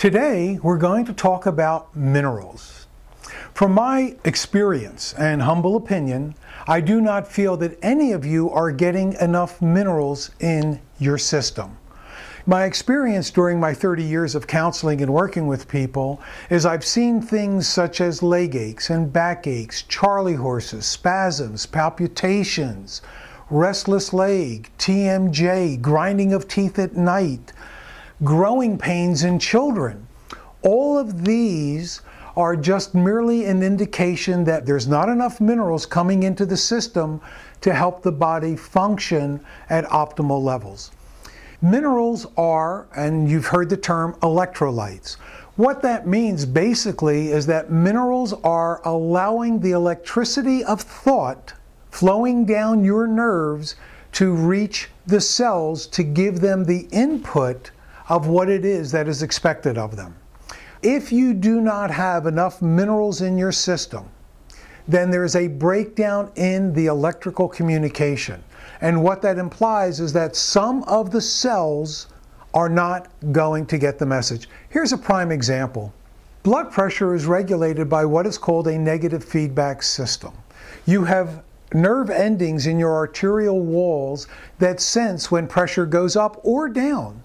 Today, we're going to talk about minerals. From my experience and humble opinion, I do not feel that any of you are getting enough minerals in your system. My experience during my 30 years of counseling and working with people is I've seen things such as leg aches and back aches, charley horses, spasms, palpitations, restless leg, TMJ, grinding of teeth at night, growing pains in children. All of these are just merely an indication that there's not enough minerals coming into the system to help the body function at optimal levels. Minerals are, and you've heard the term, electrolytes. What that means basically is that minerals are allowing the electricity of thought flowing down your nerves to reach the cells to give them the input of what it is that is expected of them. If you do not have enough minerals in your system, then there's a breakdown in the electrical communication. And what that implies is that some of the cells are not going to get the message. Here's a prime example. Blood pressure is regulated by what is called a negative feedback system. You have nerve endings in your arterial walls that sense when pressure goes up or down.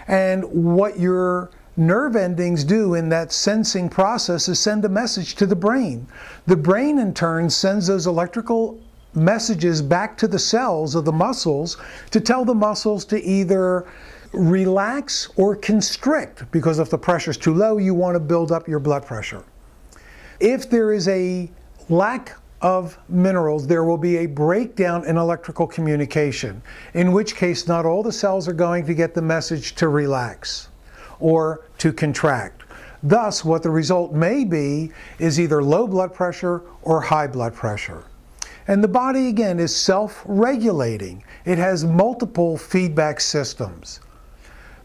And what your nerve endings do in that sensing process is send a message to the brain. The brain in turn sends those electrical messages back to the cells of the muscles to tell the muscles to either relax or constrict, because if the pressure is too low, you want to build up your blood pressure. If there is a lack of minerals, there will be a breakdown in electrical communication, in which case not all the cells are going to get the message to relax or to contract. Thus, what the result may be is either low blood pressure or high blood pressure. And the body, again, is self-regulating. It has multiple feedback systems.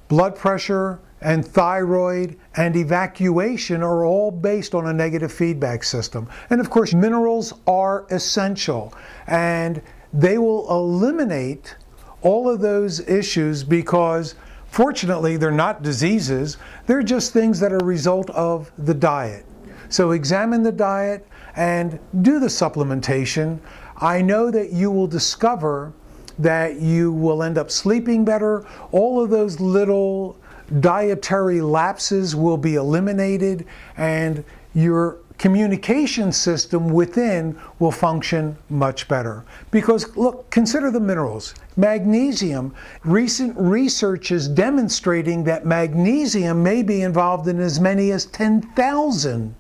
Blood pressure and thyroid and evacuation are all based on a negative feedback system. And of course, minerals are essential, and they will eliminate all of those issues because fortunately they're not diseases, they're just things that are a result of the diet. So examine the diet and do the supplementation. I know that you will discover that you will end up sleeping better. All of those little dietary lapses will be eliminated, and your communication system within will function much better. Because look, consider the minerals. Magnesium, recent research is demonstrating that magnesium may be involved in as many as 10,000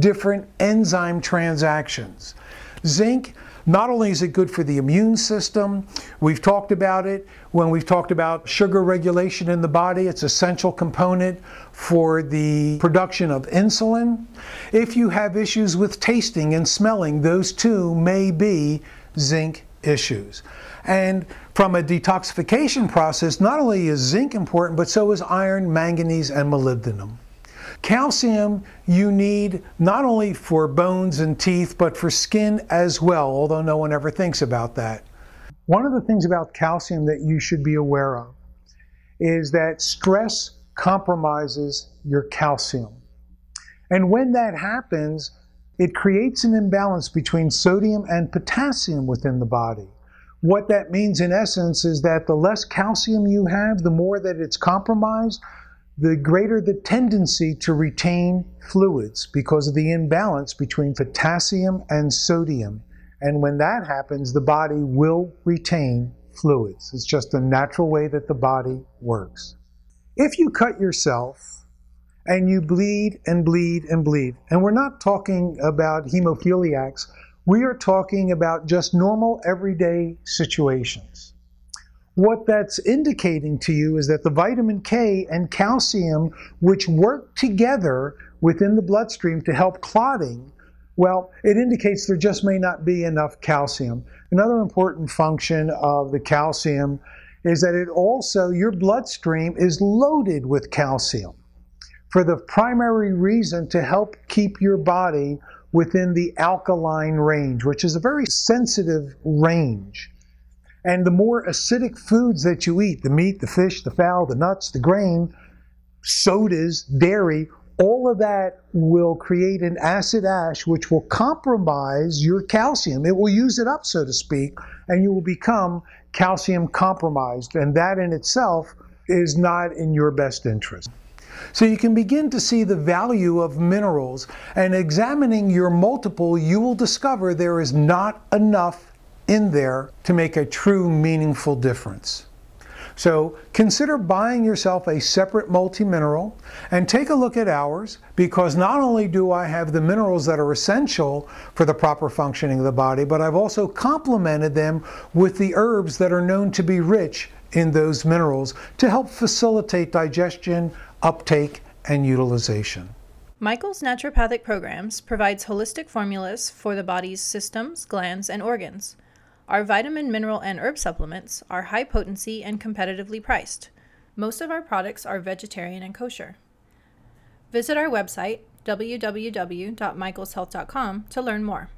different enzyme transactions. Zinc, not only is it good for the immune system, we've talked about it when we've talked about sugar regulation in the body. It's an essential component for the production of insulin. If you have issues with tasting and smelling, those two may be zinc issues. And from a detoxification process, not only is zinc important, but so is iron, manganese, and molybdenum. Calcium you need not only for bones and teeth, but for skin as well, although no one ever thinks about that. One of the things about calcium that you should be aware of is that stress compromises your calcium. And when that happens, it creates an imbalance between sodium and potassium within the body. What that means in essence is that the less calcium you have, the more that it's compromised, the greater the tendency to retain fluids because of the imbalance between potassium and sodium. And when that happens, the body will retain fluids. It's just a natural way that the body works. If you cut yourself and you bleed and bleed and bleed, and we're not talking about hemophiliacs, we are talking about just normal everyday situations. What that's indicating to you is that the vitamin K and calcium, which work together within the bloodstream to help clotting, well, it indicates there just may not be enough calcium. Another important function of the calcium is that it also, your bloodstream is loaded with calcium for the primary reason to help keep your body within the alkaline range, which is a very sensitive range. And the more acidic foods that you eat, the meat, the fish, the fowl, the nuts, the grain, sodas, dairy, all of that will create an acid ash which will compromise your calcium. It will use it up, so to speak, and you will become calcium compromised. And that in itself is not in your best interest. So you can begin to see the value of minerals, and examining your multiple, you will discover there is not enough in there to make a true meaningful difference. So consider buying yourself a separate multi-mineral and take a look at ours, because not only do I have the minerals that are essential for the proper functioning of the body, but I've also complemented them with the herbs that are known to be rich in those minerals to help facilitate digestion, uptake, and utilization. Michael's naturopathic programs provides holistic formulas for the body's systems, glands, and organs. Our vitamin, mineral, and herb supplements are high potency and competitively priced. Most of our products are vegetarian and kosher. Visit our website, www.michaelshealth.com, to learn more.